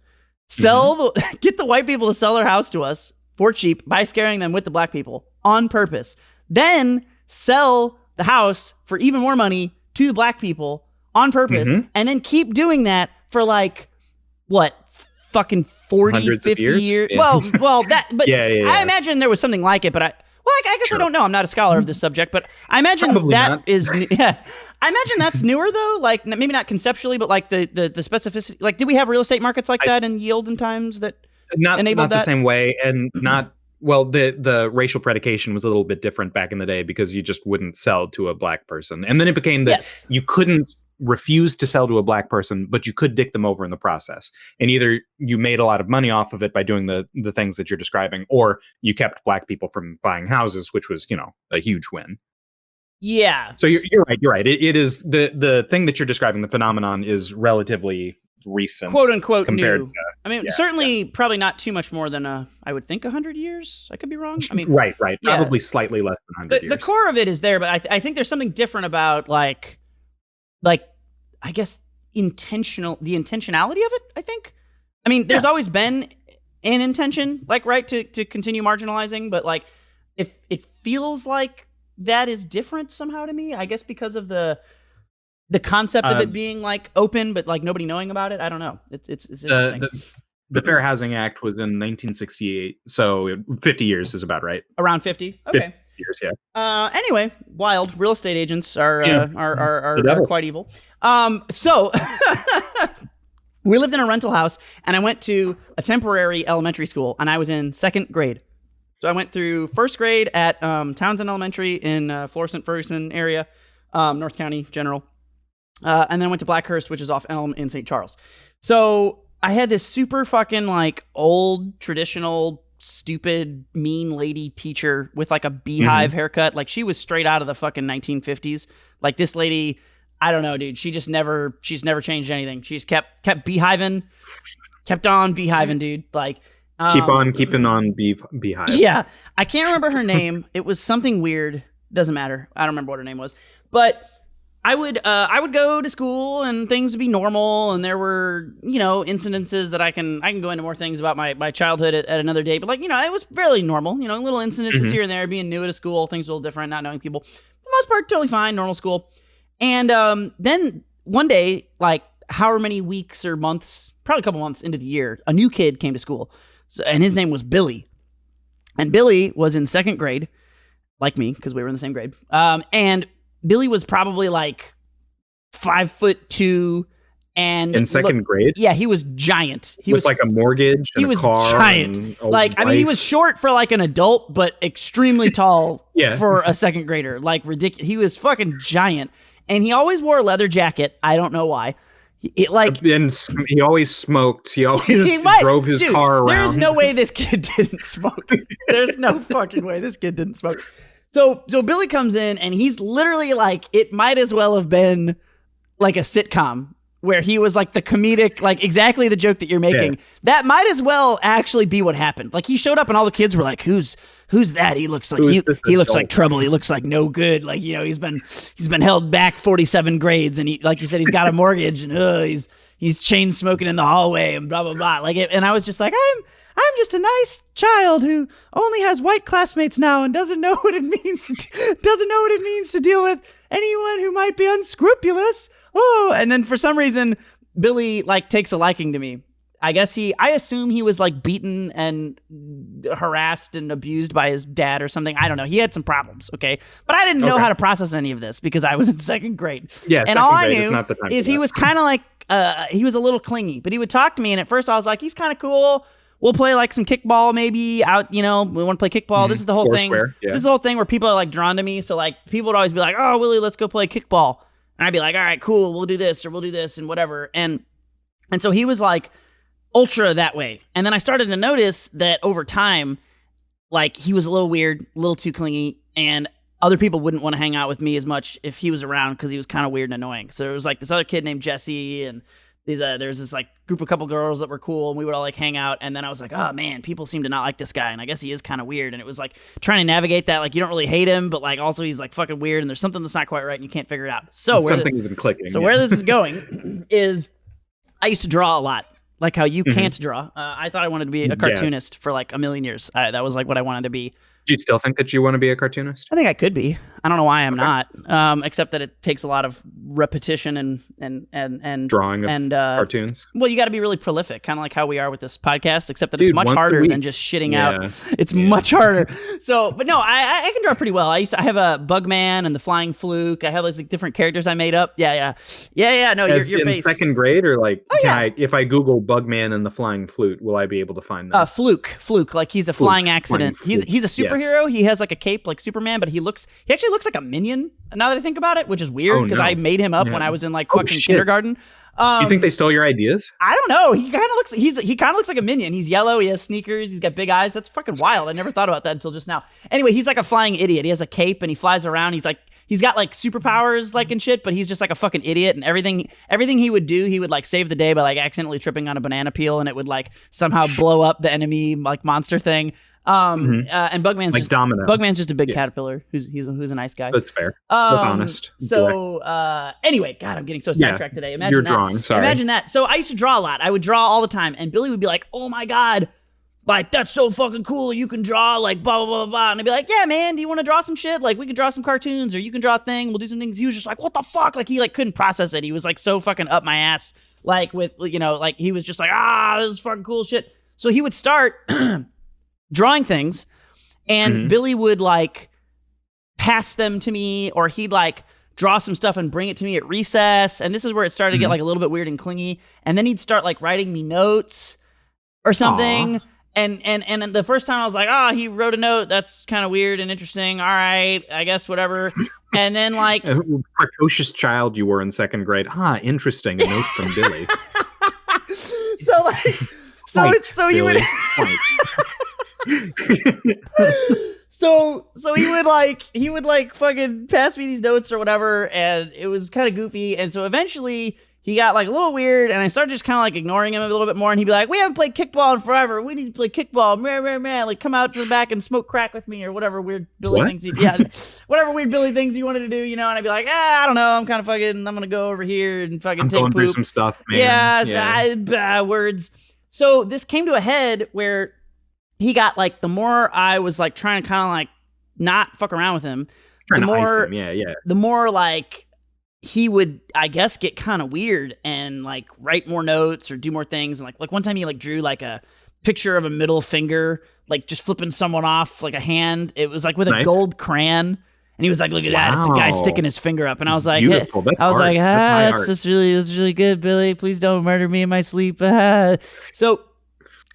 get the white people to sell their house to us for cheap by scaring them with the black people on purpose, then sell the house for even more money to the black people on purpose, and then keep doing that for like what, fucking 40, 50 years? Yeah. Well, that, but I imagine there was something like it, but I guess I don't know. I'm not a scholar of this subject, but I imagine I imagine that's newer though. Like maybe not conceptually, but like the specificity. Like, do we have real estate markets like that in yield times that enabled that? Not the same way, and not. Well, the racial predication was a little bit different back in the day because you just wouldn't sell to a black person, and then it became that you couldn't refused to sell to a black person, but you could dick them over in the process. And either you made a lot of money off of it by doing the things that you're describing, or you kept black people from buying houses, which was, a huge win. Yeah. So you're right. You're right. It is the thing that you're describing. The phenomenon is relatively recent, quote unquote, compared new. to. I mean, certainly probably not too much more than I would think 100 years. I could be wrong. I mean, right. Yeah. Probably slightly less than 100 years. The core of it is there, but I think there's something different about like I guess the intentionality of it. I think. I mean, there's always been an intention, like, right, to continue marginalizing, but like it feels like that is different somehow to me. I guess because of the concept of it being like open, but like nobody knowing about it. I don't know. It's interesting. The Fair Housing Act was in 1968, so 50 years is about right. Around 50. Okay. 50 years, yeah. Anyway, wild. Real estate agents are quite evil. So we lived in a rental house, and I went to a temporary elementary school, and I was in 2nd grade. So I went through 1st grade at Townsend Elementary in Florissant Ferguson area, North County General. And then I went to Blackhurst, which is off Elm in St. Charles. So I had this super fucking like old, traditional, stupid, mean lady teacher with like a beehive haircut. Like she was straight out of the fucking 1950s. Like this lady, I don't know, dude. She's never changed anything. She's kept beehiving, kept on beehiving, dude. Like keep on keeping on beehive. Yeah, I can't remember her name. It was something weird. Doesn't matter. I don't remember what her name was. But I would go to school and things would be normal, and there were incidences that I can go into more things about my childhood at another day. But like it was fairly normal. Little incidences here and there. Being new at a school, things a little different, not knowing people. For the most part, totally fine, normal school. And then one day, like however many weeks or months, probably a couple months into the year, a new kid came to school. So, and his name was Billie. And Billie was in 2nd grade, like me, because we were in the same grade. And Billie was probably like 5'2", and in 2nd grade. Yeah, he was giant. He was like a mortgage. And he was a car giant. And like I mean, he was short for like an adult, but extremely tall for a 2nd grader. Like ridiculous. He was fucking giant, and he always wore a leather jacket. I don't know why. And he always smoked. He always drove his car around. There's no way this kid didn't smoke. There's no fucking way this kid didn't smoke. So Billie comes in, and he's literally like, it might as well have been like a sitcom where he was like the comedic, like exactly the joke that you're making. Yeah. That might as well actually be what happened. Like he showed up, and all the kids were like, "Who's that? He looks like he looks like trouble. He looks like no good. Like he's been held back 47 grades, and he, like you said, he's got a mortgage, and he's chain smoking in the hallway, and blah blah blah." Like and I was just like, I'm just a nice child who only has white classmates now and doesn't know what it means to deal with anyone who might be unscrupulous. Oh, and then for some reason, Billie like takes a liking to me. I assume he was like beaten and harassed and abused by his dad or something. I don't know. He had some problems, okay? But I didn't know how to process any of this because I was in 2nd grade. Yeah, and all I knew is he was kind of like, he was a little clingy, but he would talk to me, and at first I was like, he's kind of cool. We'll play like some kickball maybe out, we want to play kickball. This is the whole thing. This is the whole thing where people are like drawn to me. So like people would always be like, "Oh, Willie, let's go play kickball." And I'd be like, "All right, cool. We'll do this or we'll do this and whatever." And so he was like ultra that way. And then I started to notice that over time, like he was a little weird, a little too clingy, and other people wouldn't want to hang out with me as much if he was around because he was kind of weird and annoying. So there was like this other kid named Jesse, and there's this like couple girls that were cool, and we would all like hang out. And then I was like, oh man, people seem to not like this guy, and I guess he is kind of weird. And it was like trying to navigate that, like you don't really hate him, but like also he's like fucking weird, and there's something that's not quite right, and you can't figure it out. So something isn't clicking. So where this is going is, I used to draw a lot, like how you can't draw. I thought I wanted to be a cartoonist for like a million years. That was like what I wanted to be. Do you still think that you want to be a cartoonist? I think I could be. I don't know why I'm not. Except that it takes a lot of repetition and drawing of cartoons. Well, you got to be really prolific, kind of like how we are with this podcast. Except that it's much harder than just shitting out. It's much harder. So, but no, I can draw pretty well. I have a Bugman and the Flying Fluke. I have those like different characters I made up. Yeah. No, your face. In 2nd grade, or like, if I Google Bugman and the Flying Flute, will I be able to find them? Fluke. Like he's a flying accident. He's a superhero. He has like a cape like Superman, but he actually looks like a minion now that I think about it, which is weird because I made him up when I was in like fucking kindergarten. You think they stole your ideas? I don't know. He kind of looks like a minion. He's yellow. He has sneakers. He's got big eyes. That's fucking wild. I never thought about that until just now. Anyway, he's like a flying idiot. He has a cape and he flies around. He's got like superpowers like and shit, but he's just like a fucking idiot. And everything he would do, he would like save the day by like accidentally tripping on a banana peel, and it would like somehow blow up the enemy like monster thing. And Bugman's like Domino. Bugman's just a big caterpillar who's a nice guy. That's fair. That's honest. So anyway, God, I'm getting so sidetracked today. Imagine you're that. drawing. Sorry. Imagine that. So I used to draw a lot. I would draw all the time, and Billie would be like, "Oh my God, like that's so fucking cool. You can draw like blah blah blah blah." And I'd be like, "Yeah, man. Do you want to draw some shit? Like we can draw some cartoons, or you can draw a thing. We'll do some things." He was just like, "What the fuck?" Like he like couldn't process it. He was like so fucking up my ass. Like with like he was just like, this is fucking cool shit. So he would start drawing things. And Billie would like pass them to me, or he'd like draw some stuff and bring it to me at recess. And this is where it started to get like a little bit weird and clingy. And then he'd start like writing me notes or something. And the first time I was like, he wrote a note. That's kind of weird and interesting. All right, I guess whatever. And then like precocious child you were in second grade. Interesting. A note from Billie. So like, so he would. So he would like fucking pass me these notes or whatever, and it was kind of goofy. And so eventually he got like a little weird, and I started just kind of like ignoring him a little bit more. And he'd be like, "We haven't played kickball in forever. We need to play kickball. Man, like come out to the back and smoke crack with me or whatever weird Billie thinks whatever weird Billie things he wanted to do, And I'd be like, I don't know. I'm kind of fucking. I'm gonna go over here and fucking take a poop. Through some stuff, man. Yeah. Words. So this came to a head where he got like, the more I was like trying to kind of like not fuck around with him, the more like he would, I guess, get kind of weird and like write more notes or do more things. And like one time he like drew like a picture of a middle finger, like just flipping someone off like a hand. It was like with a gold crayon. And he was like, "Look at that! It's a guy sticking his finger up." And I was like, "Beautiful! That's art. That's really good, Billie. Please don't murder me in my sleep." So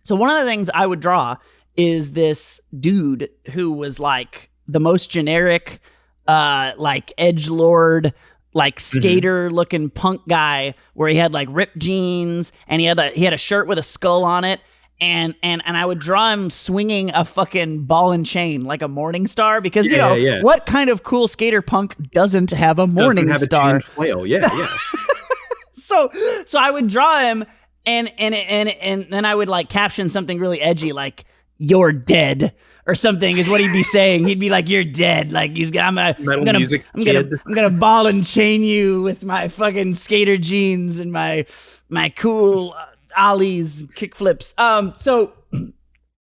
one of the things I would draw is this dude who was like the most generic, like edgelord, like skater looking punk guy, where he had like ripped jeans and he had a shirt with a skull on it. And I would draw him swinging a fucking ball and chain like a morning star, because what kind of cool skater punk doesn't have a morning star? A flail. Yeah. So I would draw him and then I would like caption something really edgy, like "You're dead" or something is what he'd be saying. He'd be like, "You're dead." Like I'm gonna ball and chain you with my fucking skater jeans and my cool ollies, kick flips. So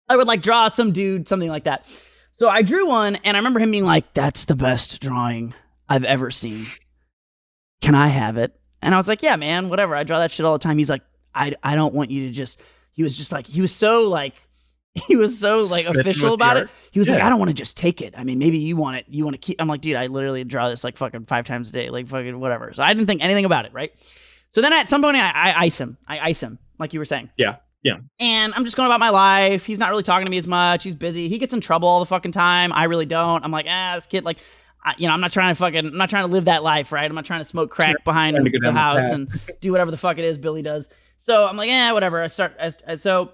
I would like draw some dude, something like that. So I drew one, and I remember him being like, "That's the best drawing I've ever seen. Can I have it?" And I was like, "Yeah, man, whatever. I draw that shit all the time." He's like, I don't want you to just, he was so official about it. He was like, "I don't want to just take it. I mean, maybe you want it. You want to keep." I'm like, "Dude, I literally draw this like fucking 5 times a day, like fucking whatever." So I didn't think anything about it, right? So then at some point I ice him. Like you were saying. Yeah. And I'm just going about my life. He's not really talking to me as much. He's busy. He gets in trouble all the fucking time. I really don't. I'm like, this kid, like, I'm not trying to live that life, right? I'm not trying to smoke crack behind the house and do whatever the fuck it is Billie does. So I'm like, whatever. So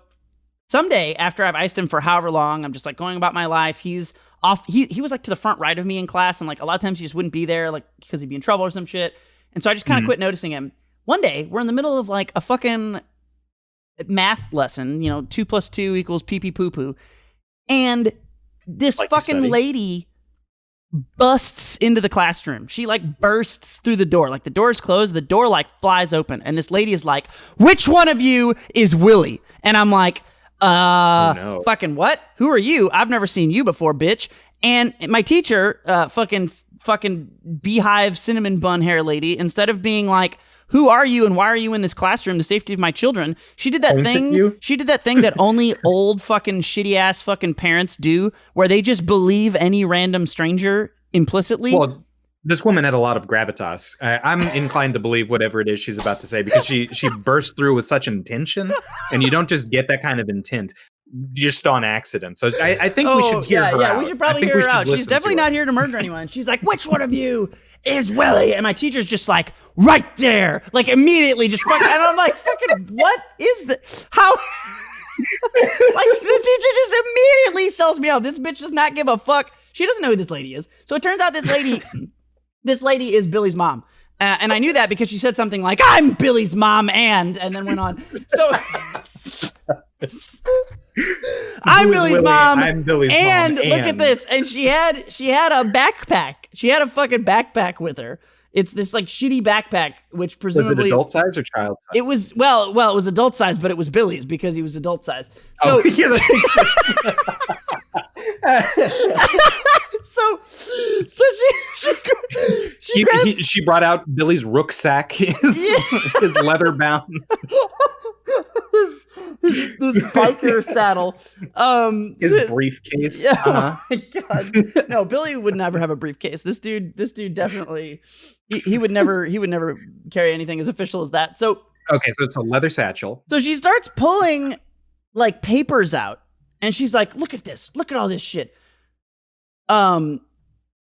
someday after I've iced him for however long, I'm just like going about my life. He's off. He was like to the front right of me in class, and like a lot of times he just wouldn't be there, like because he'd be in trouble or some shit. And so I just kind of quit noticing him. One day we're in the middle of like a fucking math lesson, 2 + 2 = pee pee poo poo, and this like fucking lady busts into the classroom. She like bursts through the door. Like the door's closed, the door like flies open, and this lady is like, "Which one of you is Willie?" And I'm like, no. Fucking what? Who are you? I've never seen you before, bitch. And my teacher, fucking beehive cinnamon bun hair lady, instead of being like, "Who are you and why are you in this classroom? The safety of my children." She did that thing. She did that thing that only old fucking shitty ass fucking parents do, where they just believe any random stranger implicitly. Well, this woman had a lot of gravitas. I'm inclined to believe whatever it is she's about to say, because she burst through with such intention, and you don't just get that kind of intent. just on accident. So I think we should hear her out. Yeah, we should probably hear her out. She's definitely not here to murder anyone. She's like, which one of you is Willie? And my teacher's just like, right there. Like immediately just fucking, and I'm like, fucking, what is this? How? Like the teacher just immediately sells me out. This bitch does not give a fuck. She doesn't know who this lady is. So it turns out this lady is Billie's mom. And I knew that because she said something like, I'm Billie's mom and then went on. So I'm Billie's mom. I'm Billie's and mom. Look at this. And she had a backpack. She had a fucking backpack with her. It's this like shitty backpack, which presumably was it adult size or child size? It was it was adult size, but it was Billie's because he was adult size. So yeah, she brought out Billie's rucksack, his leather bound, his biker saddle, his briefcase. Oh my god! No, Billie would never have a briefcase. This dude definitely he would never carry anything as official as that. So okay, so it's a leather satchel. So she starts pulling like papers out, and she's like, "Look at this! Look at all this shit."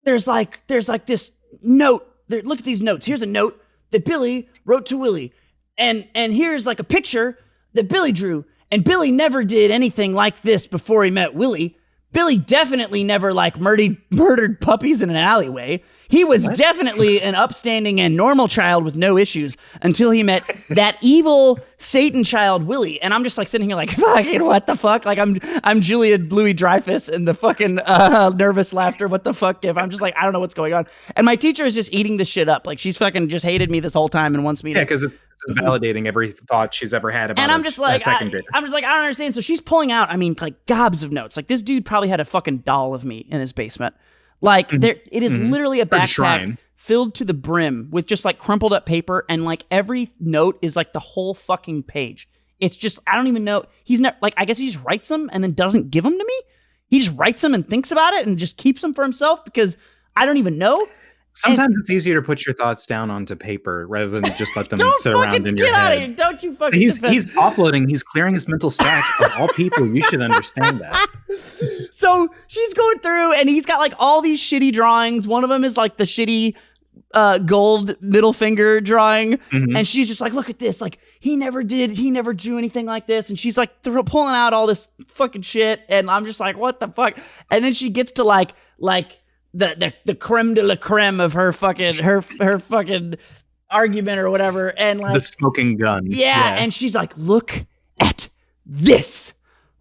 There's like this note. Look at these notes. Here's a note that Billie wrote to Willie, and here's like a picture that Billie drew. And Billie never did anything like this before he met Willie. Billie definitely never like murdered puppies in an alleyway. He was definitely an upstanding and normal child with no issues until he met that evil Satan child Willie. And I'm just like sitting here like, fucking what the fuck? Like I'm Julia Louis-Dreyfus in the fucking nervous laughter. What the fuck? If I'm just like, I don't know what's going on. And my teacher is just eating this shit up. Like she's fucking just hated me this whole time and wants me to. Yeah, because it's validating every thought she's ever had about. And I'm just like, I don't understand. So she's pulling out, I mean, like gobs of notes. Like this dude probably had a fucking doll of me in his basement. Like it is literally a backpack filled to the brim with just like crumpled up paper, and like every note is like the whole fucking page. It's just, I don't even know. He's not like, I guess he just writes them and then doesn't give them to me. He just writes them and thinks about it and just keeps them for himself because I don't even know. Sometimes it's easier to put your thoughts down onto paper rather than just let them sit around in your head. Get out of here. Don't you fucking He's offloading. He's clearing his mental stack. Of all people, you should understand that. So she's going through and he's got like all these shitty drawings. One of them is like the shitty gold middle finger drawing. And she's just like, look at this. Like he never drew anything like this. And she's like pulling out all this fucking shit. And I'm just like, what the fuck? And then she gets to like the creme de la creme of her fucking argument or whatever, and like the smoking gun. Yeah, and she's like, look at this.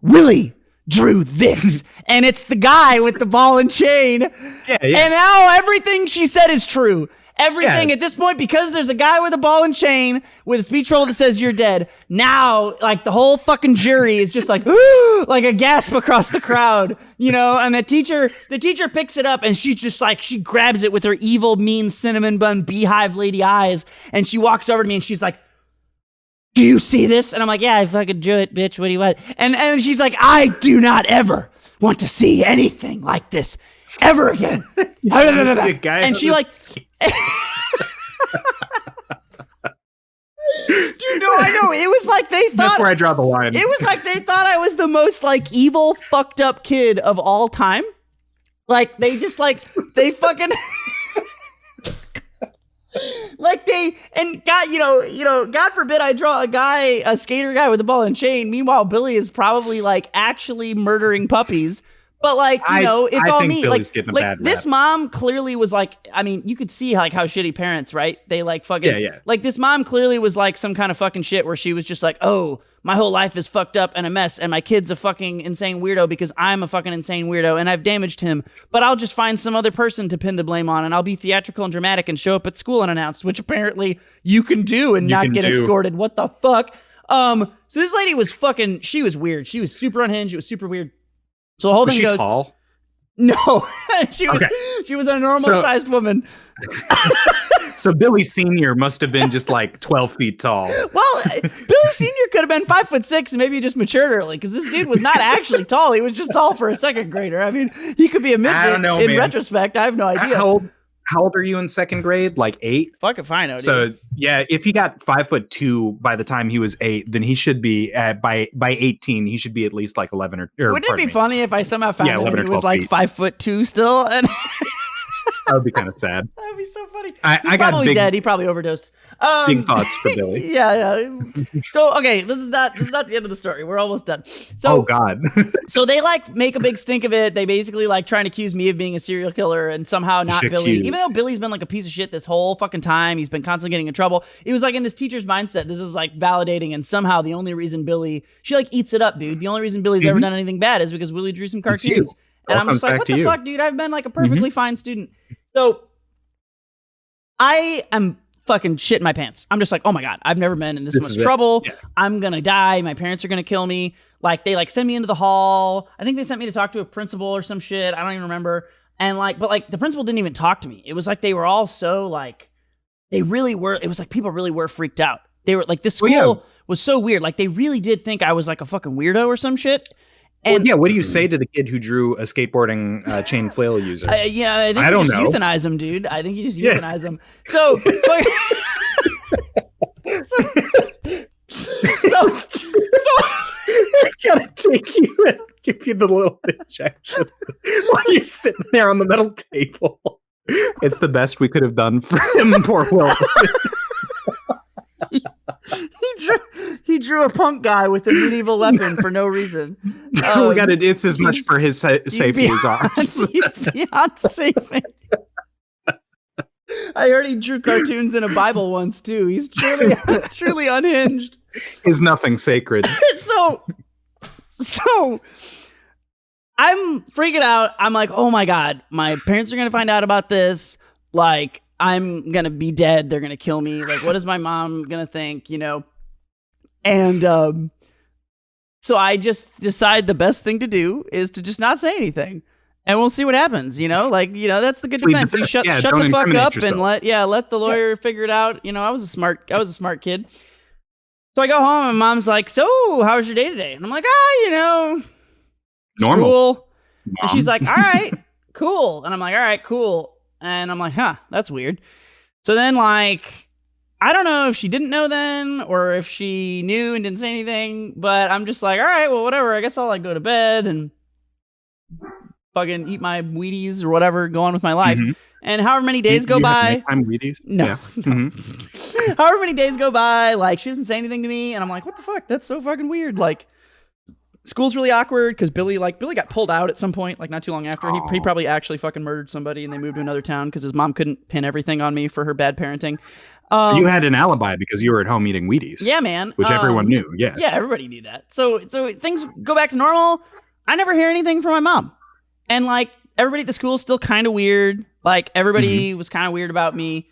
Willie drew this. And it's the guy with the ball and chain. Yeah. And now everything she said is true. Everything at this point, because there's a guy with a ball and chain with a speech bubble that says you're dead. Now, like the whole fucking jury is just like, like a gasp across the crowd, you know. And the teacher picks it up and she's just like, she grabs it with her evil, mean cinnamon bun beehive lady eyes, and she walks over to me and she's like, "Do you see this?" And I'm like, "Yeah, I fucking drew it, bitch. What do you want?" And she's like, "I do not ever want to see anything like this ever again." And she like. Dude, no, I know. It was like they thought. That's where I draw the line. It was like they thought I was the most like evil, fucked up kid of all time. Like they just like they fucking like they and God, you know, God forbid I draw a skater guy with a ball and chain. Meanwhile, Billie is probably like actually murdering puppies. But like, you know, it's all me. Billie's like this mom clearly was like, I mean, you could see like how shitty parents, right? They like fucking, like this mom clearly was like some kind of fucking shit where she was just like, oh, my whole life is fucked up and a mess, and my kid's a fucking insane weirdo because I'm a fucking insane weirdo and I've damaged him. But I'll just find some other person to pin the blame on, and I'll be theatrical and dramatic and show up at school unannounced, which apparently you can do and not get escorted. What the fuck? So this lady was fucking, she was weird. She was super unhinged. It was super weird. So the whole thing goes. Tall? No, she was a normal sized woman. So Billie Senior must have been just like 12 feet tall. Well, Billie Senior could have been 5'6" and maybe just matured early, because this dude was not actually tall. He was just tall for a second grader. I mean, he could be a midget in retrospect. I have no idea. How how old are you in second grade? Like 8? Fucking fine. So yeah, if he got 5'2" by the time he was 8, then he should be by 18. He should be at least like 11 or. Wouldn't it be funny if I somehow found out he was like feet. 5'2" still? And that would be kind of sad. That would be so funny. I got probably dead. He probably overdosed. Big thoughts for Billie. Yeah. So okay, this is not the end of the story. We're almost done. So, oh God. So they like make a big stink of it. They basically like trying to accuse me of being a serial killer and somehow not Billie. Even though Billie's been like a piece of shit this whole fucking time. He's been constantly getting in trouble. It was like in this teacher's mindset. This is like validating, and somehow the only reason Billie, she like eats it up, dude. The only reason Billie's ever done anything bad is because Willie drew some cartoons. And I'm just like, what the fuck, dude? I've been like a perfectly fine student. So I am fucking shitting my pants. I'm just like, oh my God, I've never been in this much trouble. Yeah. I'm gonna die. My parents are gonna kill me. Like they like send me into the hall. I think they sent me to talk to a principal or some shit. I don't even remember. And like, but like the principal didn't even talk to me. It was like they were all so like, they really were. It was like people really were freaked out. They were like, this school was so weird. Like they really did think I was like a fucking weirdo or some shit. And what do you say to the kid who drew a skateboarding chain flail user? I think you just euthanize him, dude. I think you just euthanize him. So, I gotta take you and give you the little injection while you're sitting there on the metal table. It's the best we could have done for him, poor Will. He drew a punk guy with a medieval weapon for no reason. It's as much for his safety as ours. He's beyond saving. I heard he drew cartoons in a Bible once too. He's truly unhinged. Is nothing sacred. So I'm freaking out. I'm like, oh my God, my parents are gonna find out about this. Like, I'm gonna be dead. They're gonna kill me. Like, what is my mom gonna think? You know? And so I just decide the best thing to do is to just not say anything, and we'll see what happens. You know, like that's the good defense. You shut the fuck up yourself. And let the lawyer figure it out. You know, I was a smart kid. So I go home and mom's like, "So, how was your day today?" And I'm like, normal. School. And she's like, "All right, cool." And I'm like, "All right, cool." And I'm like, huh, that's weird. So then, like, I don't know if she didn't know then or if she knew and didn't say anything, but I'm just like, all right, well, whatever. I guess I'll like go to bed and fucking eat my Wheaties or whatever, go on with my life. Mm-hmm. And however many days go by. I'm Wheaties? No. Yeah. Mm-hmm. However many days go by, like, she doesn't say anything to me. And I'm like, what the fuck? That's so fucking weird. Like, school's really awkward because Billie got pulled out at some point, like not too long after. He probably actually fucking murdered somebody and they moved to another town because his mom couldn't pin everything on me for her bad parenting. You had an alibi because you were at home eating Wheaties. Yeah, man. Which everyone knew. Yeah. Yeah, everybody knew that. So things go back to normal. I never hear anything from my mom. And like everybody at the school is still kind of weird. Like everybody was kind of weird about me,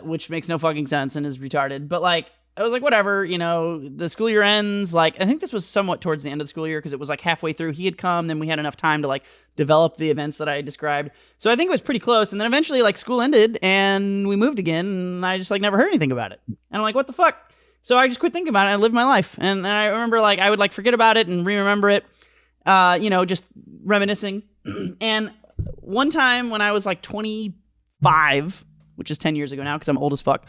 which makes no fucking sense and is retarded. But like, I was like, whatever, you know, the school year ends. Like, I think this was somewhat towards the end of the school year because it was like halfway through. He had come, then we had enough time to like develop the events that I described. So I think it was pretty close. And then eventually like school ended and we moved again and I just like never heard anything about it. And I'm like, what the fuck? So I just quit thinking about it and I lived my life. And I remember like I would like forget about it and re-remember it, just reminiscing. And one time when I was like 25, which is 10 years ago now because I'm old as fuck.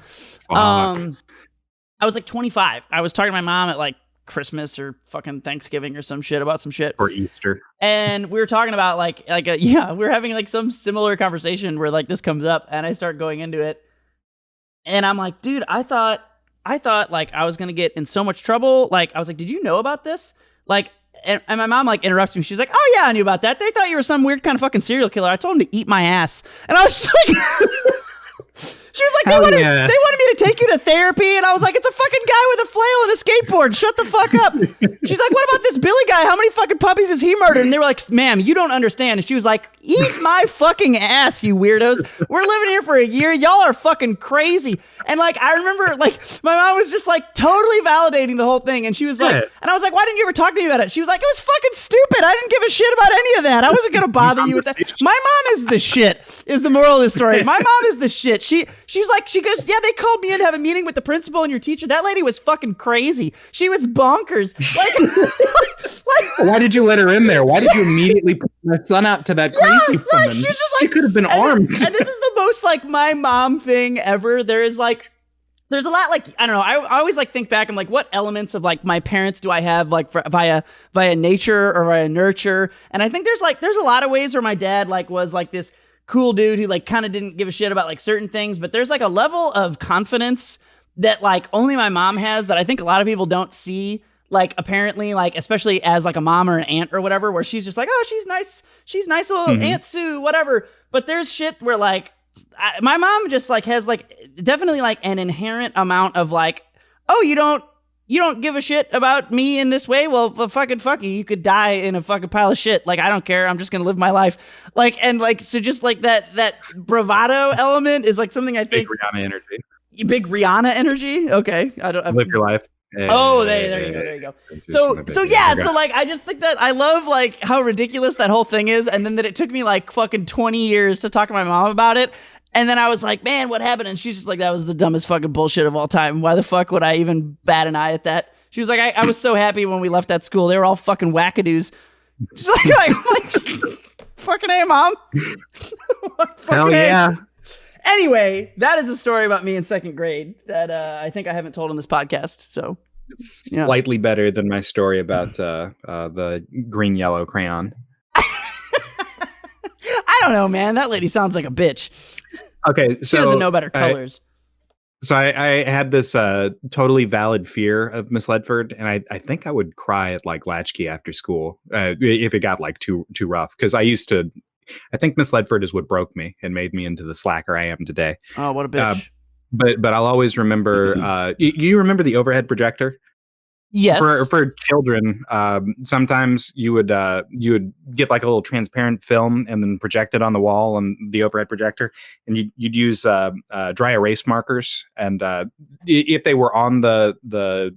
I was like 25. I was talking to my mom at like Christmas or fucking Thanksgiving or some shit about some shit. Or Easter. And we were talking about we were having like some similar conversation where like this comes up and I start going into it. And I'm like, dude, I thought like I was going to get in so much trouble. Like I was like, did you know about this? Like, and my mom like interrupts me. She's like, oh yeah, I knew about that. They thought you were some weird kind of fucking serial killer. I told them to eat my ass. And I was just like... She was like, they wanted me to take you to therapy. And I was like, it's a fucking guy with a flail and a skateboard. Shut the fuck up. She's like, what about this Billie guy? How many fucking puppies has he murdered? And they were like, ma'am, you don't understand. And she was like, eat my fucking ass, you weirdos. We're living here for a year. Y'all are fucking crazy. And like, I remember like my mom was just like totally validating the whole thing. And she was like, and I was like, why didn't you ever talk to me about it? She was like, it was fucking stupid. I didn't give a shit about any of that. I wasn't going to bother you with that. My mom is the shit is the moral of the story. My mom is the shit. She goes, yeah, they called me in to have a meeting with the principal and your teacher. That lady was fucking crazy. She was bonkers. Like, why did you let her in there? Why did you immediately put my son out to that crazy woman? She's just she could have been armed. And this is the most like my mom thing ever. There's a lot like, I don't know. I always like think back. I'm like, what elements of like my parents do I have like via nature or via nurture? And I think there's a lot of ways where my dad like was like this cool dude who like kind of didn't give a shit about like certain things, but there's like a level of confidence that like only my mom has that I think a lot of people don't see. Like apparently, like especially as like a mom or an aunt or whatever, where she's just like, oh, she's nice little Aunt Sue, whatever. But there's shit where like my mom just like has like definitely like an inherent amount of like, oh, you don't give a shit about me in this way. Well, fucking fuck you. You could die in a fucking pile of shit. Like I don't care. I'm just gonna live my life. Like and like so just like that bravado element is like something I think Big Rihanna energy. Okay, I don't live your life. Oh, there you go. So yeah, so like I just think that I love like how ridiculous that whole thing is, and then that it took me like fucking 20 years to talk to my mom about it, and then I was like, man, what happened? And she's just like, that was the dumbest fucking bullshit of all time. Why the fuck would I even bat an eye at that? She was like, I was so happy when we left that school. They were all fucking wackadoos. She's like fucking hey, mom. Hell yeah. Anyway, that is a story about me in second grade that I think I haven't told on this podcast. So it's slightly better than my story about the green yellow crayon. I don't know, man. That lady sounds like a bitch. Okay, so she doesn't know better colors. So I had this totally valid fear of Miss Ledford, and I think I would cry at like latchkey after school if it got like too rough, because I think Miss Ledford is what broke me and made me into the slacker I am today. Oh, what a bitch. But I'll always remember, you remember the overhead projector? Yes. For children, sometimes you would get like a little transparent film and then project it on the wall on the overhead projector, and you'd use dry erase markers, and if they were on the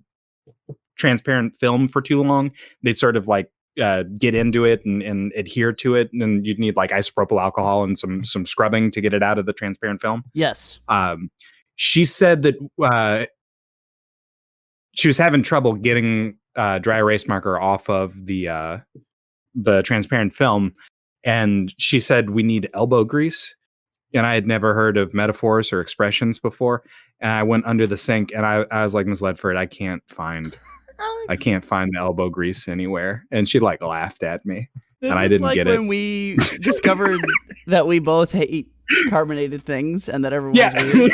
transparent film for too long, they'd sort of like get into it and adhere to it, and then you'd need like isopropyl alcohol and some scrubbing to get it out of the transparent film. Yes. She said that she was having trouble getting dry erase marker off of the transparent film, and she said we need elbow grease. And I had never heard of metaphors or expressions before, and I went under the sink and I was like, Ms. Ledford, I can't find the elbow grease anywhere. And she like laughed at me. This and I didn't like get when it. We discovered that we both hate carbonated things and that everyone's weird.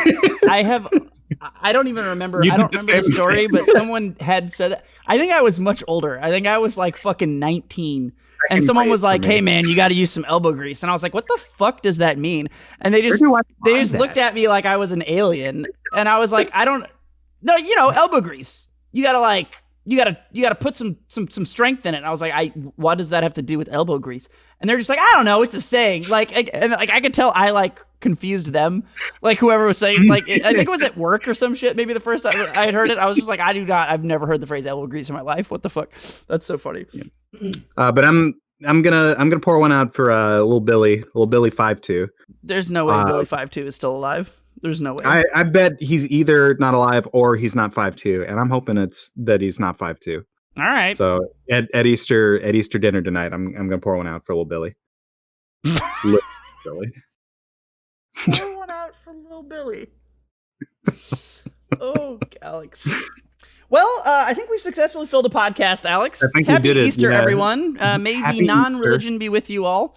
I don't even remember. I don't remember the story, but someone had said that. I think I was much older. I think I was like fucking 19. And someone was like, hey man, you got to use some elbow grease. And I was like, what the fuck does that mean? And they just looked at me like I was an alien. And I was like, elbow grease. You gotta put some strength in it. And I was like, what does that have to do with elbow grease? And they're just like, I don't know, it's a saying. I could tell I like confused them. Like whoever was saying, like I think it was at work or some shit. Maybe the first time I had heard it, I was just like, I've never heard the phrase elbow grease in my life. What the fuck? That's so funny. But I'm gonna pour one out for little Billie 5'2". There's no way Billie 5'2" is still alive. There's no way. I bet he's either not alive or he's not 5'2", and I'm hoping it's that he's not 5'2". All right. So at Easter dinner tonight, I'm gonna pour one out for little Billie. Little Billie. Pour one out for little Billie. Oh, Alex. Well, I think we've successfully filled a podcast, Alex. I think Happy we did Easter, it. Yeah. everyone. May Happy the non-religion be with you all,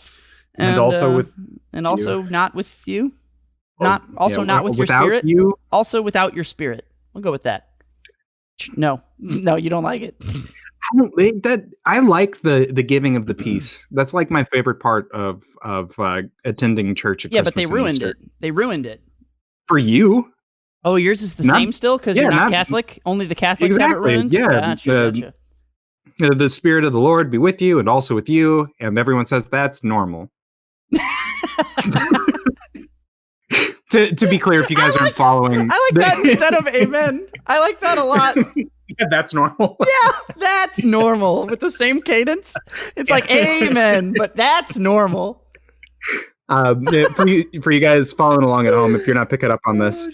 and also not with you. Not with your spirit. You. Also without your spirit. We'll go with that. No, you don't like it. I like the giving of the peace. That's like my favorite part of attending church at Christmas. But they ruined it. They ruined it for you. Oh, yours is the same still because you're not Catholic. Only the Catholics have it ruined. Yeah, gotcha. The Spirit of the Lord be with you and also with you, and everyone says that's normal. To be clear, if you guys aren't following, I like that instead of amen. I like that a lot. Yeah, that's normal. Yeah, that's normal with the same cadence. It's like amen, but that's normal. For you guys following along at home, if you're not picking up on this,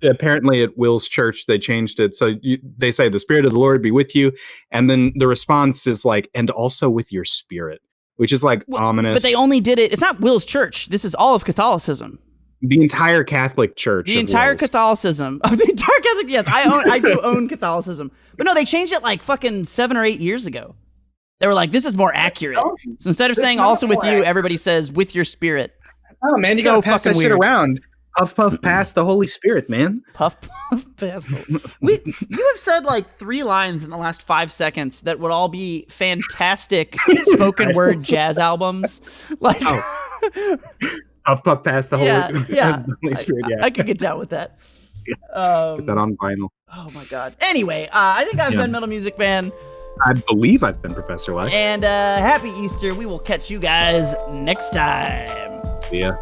apparently at Will's church they changed it so they say the Spirit of the Lord be with you, and then the response is like, and also with your spirit. which is like ominous. But they only did it. It's not Will's church. This is all of Catholicism. The entire Catholic Church. The entire Catholicism. Oh, the entire Catholic. Yes, I do own Catholicism. But no, they changed it like fucking 7 or 8 years ago. They were like, this is more accurate. So instead of saying also with you, everybody says with your spirit. Oh man, you gotta pass that shit around. Puff puff pass the Holy Spirit, man. Puff puff pass. You have said like 3 lines in the last 5 seconds that would all be fantastic spoken word jazz albums. Like. Puff puff past the Holy Spirit. I could get down with that. Get that on vinyl. Oh my god. Anyway, I think I've been Metal Music Man. I believe I've been Professor Lex. And happy Easter. We will catch you guys next time. Yeah.